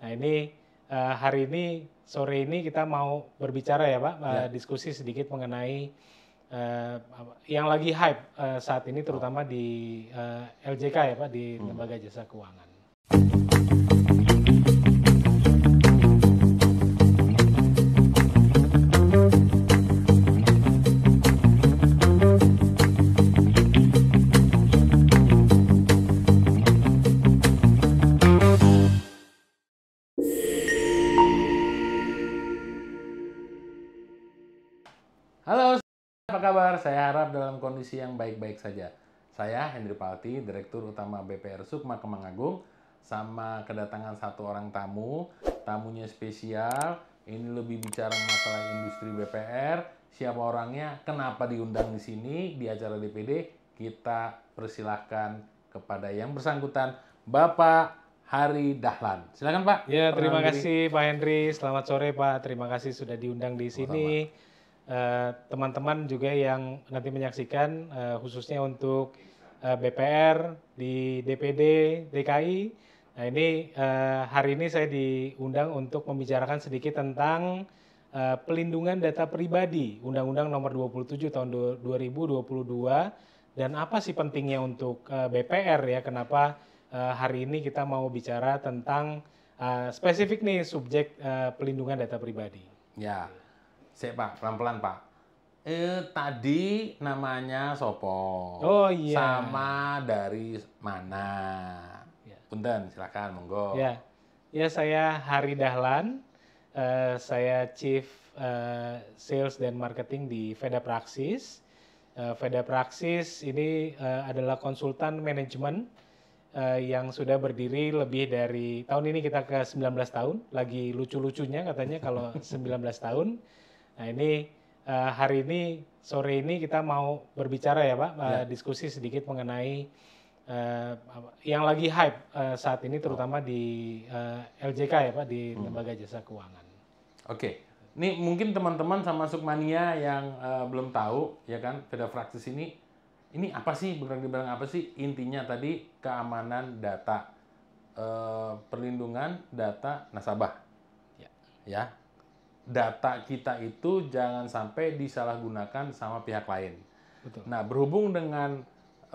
Nah ini hari ini sore ini kita mau berbicara ya Pak, diskusi sedikit mengenai yang lagi hype saat ini terutama di LJK ya Pak, di Lembaga Jasa Keuangan. Halo, apa kabar? Saya harap dalam kondisi yang baik-baik saja. Saya Hendri Palti, Direktur Utama BPR Sukma Kemang Agung, sama kedatangan satu orang tamu. Tamunya spesial, ini lebih bicara masalah industri BPR. Siapa orangnya, kenapa diundang di sini, di acara DPD, kita persilahkan kepada yang bersangkutan, Bapak Hari Dahlan. Silakan Pak. Ya, terima kasih Pak Hendri. Selamat sore Pak. Terima kasih sudah diundang di sini. Teman-teman juga yang nanti menyaksikan, khususnya untuk BPR di DPD DKI. Nah ini hari ini saya diundang untuk membicarakan sedikit tentang pelindungan data pribadi, Undang-Undang Nomor 27 tahun 2022, dan apa sih pentingnya untuk BPR ya? Kenapa hari ini kita mau bicara tentang spesifik nih subjek pelindungan data pribadi. Ya. Pak, pelan-pelan Pak. Tadi namanya Sopo. Oh iya. Sama dari mana? Ya. Punten, silakan, monggo. Ya saya Hari Dahlan. Saya Chief Sales dan Marketing di Veda Praxis. Veda Praxis ini adalah konsultan manajemen yang sudah berdiri lebih dari tahun ini kita ke 19 tahun. Lagi lucu-lucunya katanya kalau 19 tahun. Nah ini hari ini sore ini kita mau berbicara ya Pak, diskusi sedikit mengenai yang lagi hype saat ini terutama di LJK ya Pak, di Lembaga Jasa Keuangan. Oke, ini mungkin teman-teman sama Sukmania yang belum tahu ya kan, Veda Praxis ini apa sih, berang apa sih intinya tadi? Keamanan data, perlindungan data nasabah, ya. Data kita itu jangan sampai disalahgunakan sama pihak lain. Betul. Nah, berhubung dengan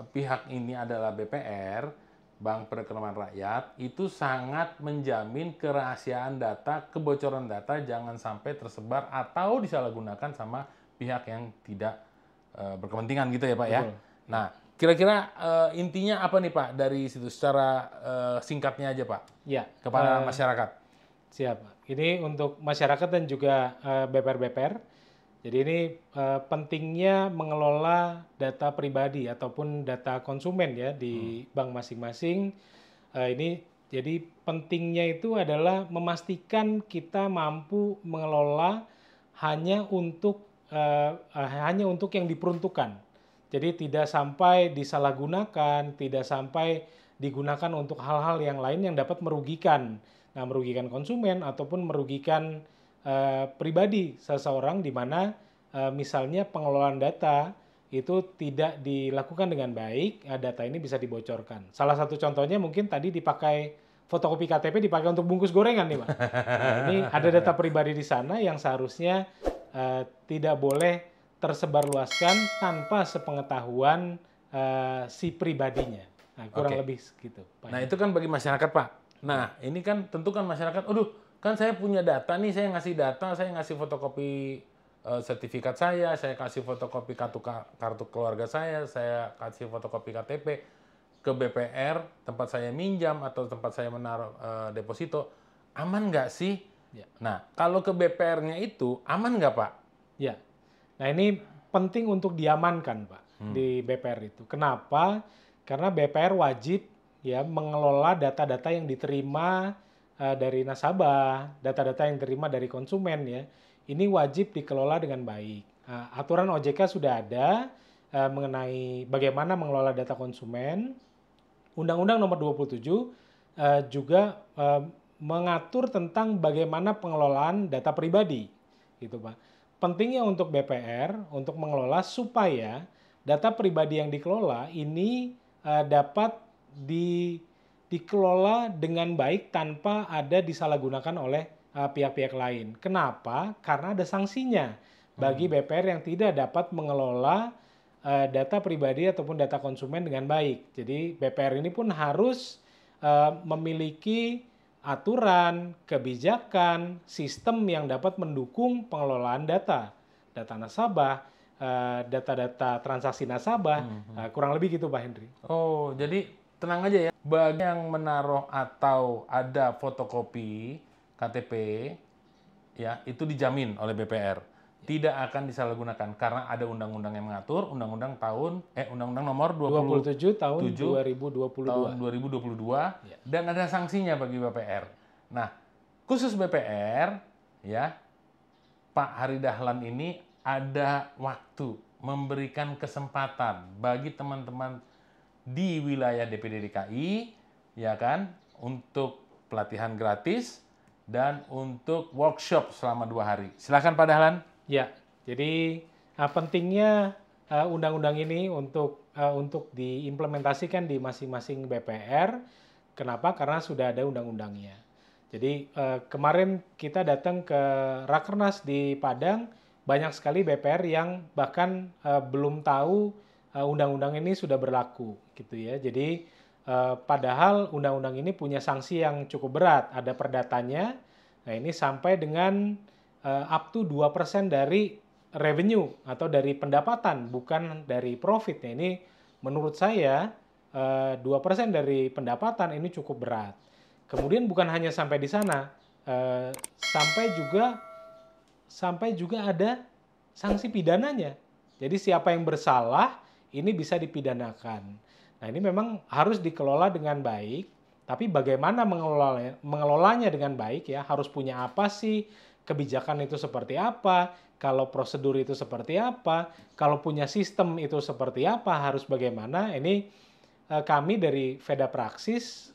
pihak ini adalah BPR, Bank Perekonomian Rakyat, itu sangat menjamin kerahasiaan data, kebocoran data jangan sampai tersebar atau disalahgunakan sama pihak yang tidak berkepentingan gitu ya Pak. Betul. Ya. Nah, kira-kira intinya apa nih Pak dari situ secara singkatnya aja Pak? Ya. Kepada masyarakat. Siap. Ini untuk masyarakat dan juga BPR-BPR. Jadi ini pentingnya mengelola data pribadi ataupun data konsumen ya di bank masing-masing. Ini jadi pentingnya itu adalah memastikan kita mampu mengelola hanya untuk yang diperuntukkan. Jadi tidak sampai disalahgunakan, tidak sampai digunakan untuk hal-hal yang lain yang dapat merugikan. Nah, merugikan konsumen ataupun merugikan pribadi seseorang di mana misalnya pengelolaan data itu tidak dilakukan dengan baik, data ini bisa dibocorkan. Salah satu contohnya mungkin tadi dipakai fotokopi KTP dipakai untuk bungkus gorengan nih Pak. Nah, ini ada data pribadi di sana yang seharusnya tidak boleh tersebarluaskan tanpa sepengetahuan si pribadinya. Nah, kurang lebih segitu Pak. Nah, itu kan bagi masyarakat Pak. Nah, ini kan tentu kan masyarakat, kan saya punya data nih, saya ngasih data, saya ngasih fotokopi sertifikat saya kasih fotokopi kartu keluarga saya kasih fotokopi KTP ke BPR, tempat saya minjam atau tempat saya menaruh deposito, aman nggak sih? Ya. Nah, kalau ke BPR-nya itu, aman nggak Pak? Ya, nah ini penting untuk diamankan Pak di BPR itu. Kenapa? Karena BPR wajib ya mengelola data-data yang diterima dari nasabah, data-data yang diterima dari konsumen ya. Ini wajib dikelola dengan baik. Aturan OJK sudah ada mengenai bagaimana mengelola data konsumen. Undang-Undang Nomor 27 juga mengatur tentang bagaimana pengelolaan data pribadi, gitu Pak. Pentingnya untuk BPR untuk mengelola supaya data pribadi yang dikelola ini dapat dikelola dengan baik tanpa ada disalahgunakan oleh pihak-pihak lain. Kenapa? Karena ada sanksinya bagi BPR yang tidak dapat mengelola data pribadi ataupun data konsumen dengan baik. Jadi BPR ini pun harus memiliki aturan, kebijakan, sistem yang dapat mendukung pengelolaan data nasabah, data-data transaksi nasabah, kurang lebih gitu Pak Henry. Oh, jadi tenang aja ya. Bagi yang menaruh atau ada fotokopi KTP, ya itu dijamin oleh BPR. Tidak akan disalahgunakan karena ada undang-undang yang mengatur, undang-undang nomor 27 tahun 2022 tahun 2022 Ya. dan ada sanksinya bagi BPR. Nah, khusus BPR ya, Pak Hari Dahlan ini ada waktu memberikan kesempatan bagi teman-teman di wilayah DPD DKI ya kan untuk pelatihan gratis dan untuk workshop selama 2 hari. Silakan Pak Dahlan. Ya, jadi pentingnya undang-undang ini untuk diimplementasikan di masing-masing BPR. Kenapa? Karena sudah ada undang-undangnya. Jadi kemarin kita datang ke Rakernas di Padang, banyak sekali BPR yang bahkan belum tahu undang-undang ini sudah berlaku, gitu ya. Jadi padahal undang-undang ini punya sanksi yang cukup berat, ada perdatanya. Nah ini sampai dengan up to 2% dari revenue atau dari pendapatan, bukan dari profit. Nah, ini menurut saya 2% dari pendapatan ini cukup berat. Kemudian bukan hanya sampai di sana, sampai juga ada sanksi pidananya. Jadi siapa yang bersalah ini bisa dipidanakan. Nah ini memang harus dikelola dengan baik, tapi bagaimana mengelolanya dengan baik ya, harus punya apa sih, kebijakan itu seperti apa, kalau prosedur itu seperti apa, kalau punya sistem itu seperti apa, harus bagaimana. Ini kami dari Veda Praksis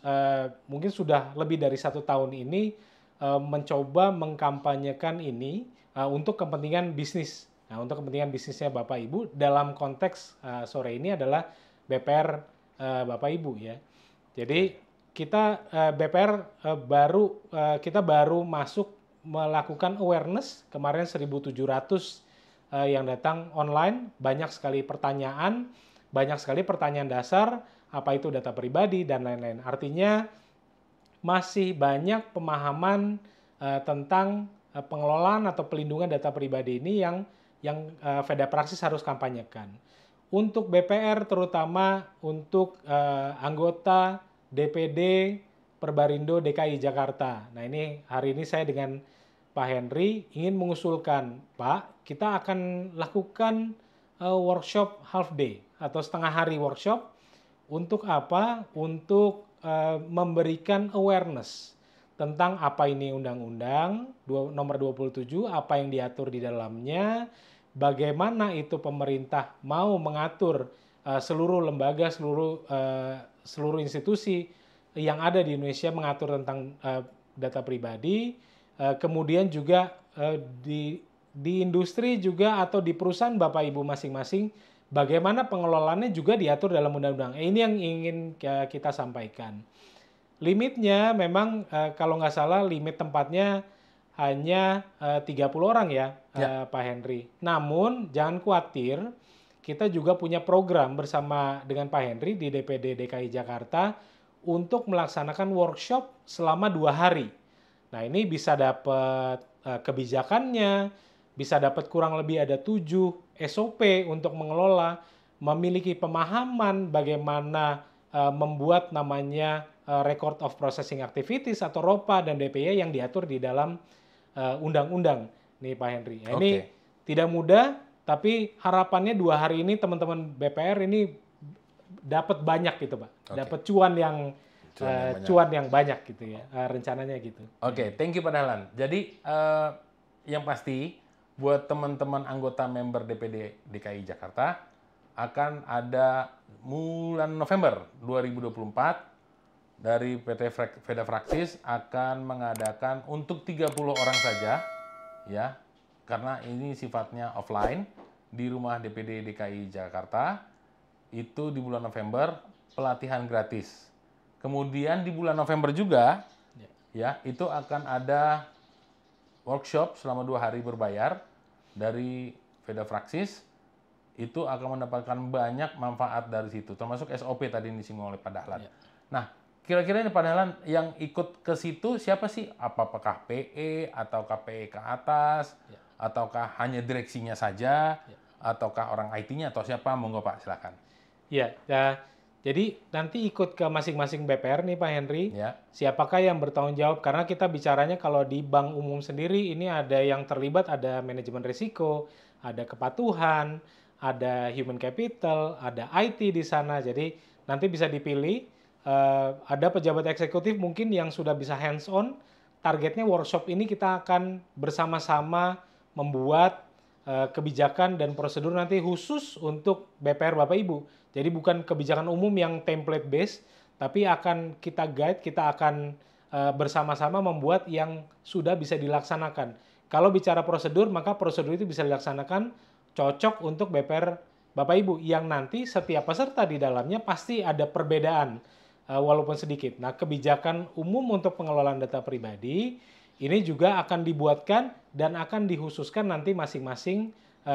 mungkin sudah lebih dari 1 tahun ini mencoba mengkampanyekan ini untuk kepentingan bisnis. Nah, untuk kepentingan bisnisnya Bapak Ibu dalam konteks sore ini adalah BPR Bapak Ibu ya. Jadi kita BPR kita baru masuk melakukan awareness kemarin 1.700 yang datang online, banyak sekali pertanyaan dasar, apa itu data pribadi dan lain-lain. Artinya masih banyak pemahaman tentang pengelolaan atau pelindungan data pribadi ini yang Veda Praksis harus kampanyekan. Untuk BPR terutama untuk anggota DPD Perbarindo DKI Jakarta. Nah ini hari ini saya dengan Pak Henry ingin mengusulkan, Pak, kita akan lakukan workshop half day atau setengah hari workshop. Untuk apa? Untuk memberikan awareness tentang apa ini undang-undang nomor 27, apa yang diatur di dalamnya, bagaimana itu pemerintah mau mengatur seluruh lembaga, seluruh institusi yang ada di Indonesia mengatur tentang data pribadi, kemudian juga di industri juga atau di perusahaan Bapak Ibu masing-masing, bagaimana pengelolaannya juga diatur dalam undang-undang. Ini yang ingin kita sampaikan. Limitnya memang kalau nggak salah limit tempatnya hanya 30 orang ya, Pak Henry. Namun jangan khawatir, kita juga punya program bersama dengan Pak Henry di DPD DKI Jakarta untuk melaksanakan workshop selama 2 hari. Nah ini bisa dapat kebijakannya, bisa dapat kurang lebih ada 7 SOP untuk mengelola, memiliki pemahaman bagaimana membuat namanya Record of Processing Activities atau ROPA dan DPY yang diatur di dalam undang-undang nih Pak Henry. Nah, ini tidak mudah, tapi harapannya 2 hari ini teman-teman BPR ini dapat banyak gitu Pak, dapat cuan yang banyak gitu ya, rencananya gitu. Oke, thank you Pak Dahlan. Jadi yang pasti buat teman-teman anggota member DPD DKI Jakarta akan ada bulan November 2024 dari PT Veda Praksis akan mengadakan untuk 30 orang saja ya, karena ini sifatnya offline di rumah DPD DKI Jakarta. Itu di bulan November pelatihan gratis Kemudian di bulan November juga, ya, itu akan ada workshop selama 2 hari berbayar dari Veda Fraksis. Itu akan mendapatkan banyak manfaat dari situ, termasuk SOP tadi yang disinggung oleh Pak Dahlan. Nah, kira-kira ini Pak Dahlan yang ikut ke situ siapa sih? Apakah PE atau PE ke atas, ataukah hanya direksinya saja, ataukah orang IT-nya atau siapa? Monggo Pak, silakan. Ya, jadi nanti ikut ke masing-masing BPR nih Pak Henry, Ya. siapakah yang bertanggung jawab? Karena kita bicaranya kalau di bank umum sendiri ini ada yang terlibat, ada manajemen risiko, ada kepatuhan, ada human capital, ada IT di sana. Jadi nanti bisa dipilih, ada pejabat eksekutif mungkin yang sudah bisa hands on. Targetnya workshop ini kita akan bersama-sama membuat kebijakan dan prosedur nanti khusus untuk BPR Bapak Ibu. Jadi bukan kebijakan umum yang template based, tapi akan kita guide, kita akan bersama-sama membuat yang sudah bisa dilaksanakan. Kalau bicara prosedur, maka prosedur itu bisa dilaksanakan cocok untuk BPR Bapak Ibu yang nanti setiap peserta di dalamnya pasti ada perbedaan walaupun sedikit. Nah, kebijakan umum untuk pengelolaan data pribadi ini juga akan dibuatkan dan akan dikhususkan nanti masing-masing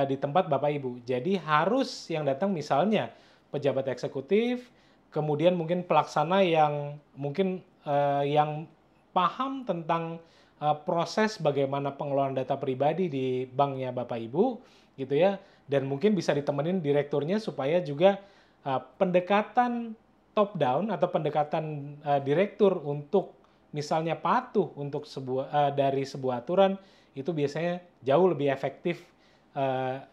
di tempat Bapak Ibu. Jadi harus yang datang misalnya pejabat eksekutif, kemudian mungkin pelaksana yang mungkin yang paham tentang proses bagaimana pengelolaan data pribadi di banknya Bapak Ibu, gitu ya. Dan mungkin bisa ditemenin direkturnya supaya juga pendekatan top down atau pendekatan direktur untuk misalnya patuh untuk dari sebuah aturan itu biasanya jauh lebih efektif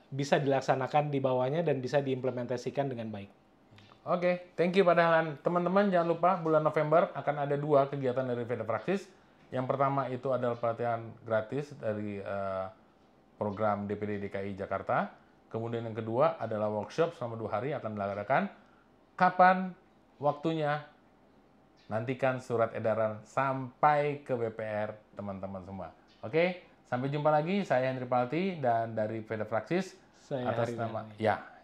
bisa dilaksanakan di bawahnya dan bisa diimplementasikan dengan baik. Oke, thank you Pak Dahlan. Teman-teman jangan lupa bulan November akan ada 2 kegiatan dari Veda Fraksis. Yang pertama itu adalah pelatihan gratis dari program DPD DKI Jakarta. Kemudian yang kedua adalah workshop selama 2 hari akan dilaksanakan. Kapan waktunya? Nantikan surat edaran sampai ke BPR teman-teman semua. Oke, sampai jumpa lagi. Saya Henry Palti dan dari Veda Fraksis. Atas nama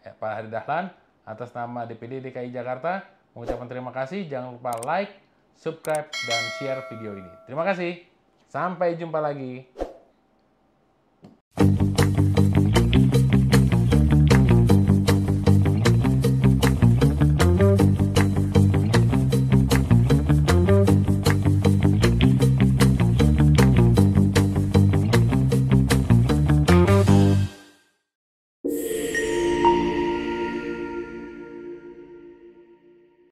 Pak Hari Dahlan, atas nama DPD DKI Jakarta mengucapkan terima kasih. Jangan lupa like, subscribe, dan share video ini. Terima kasih. Sampai jumpa lagi.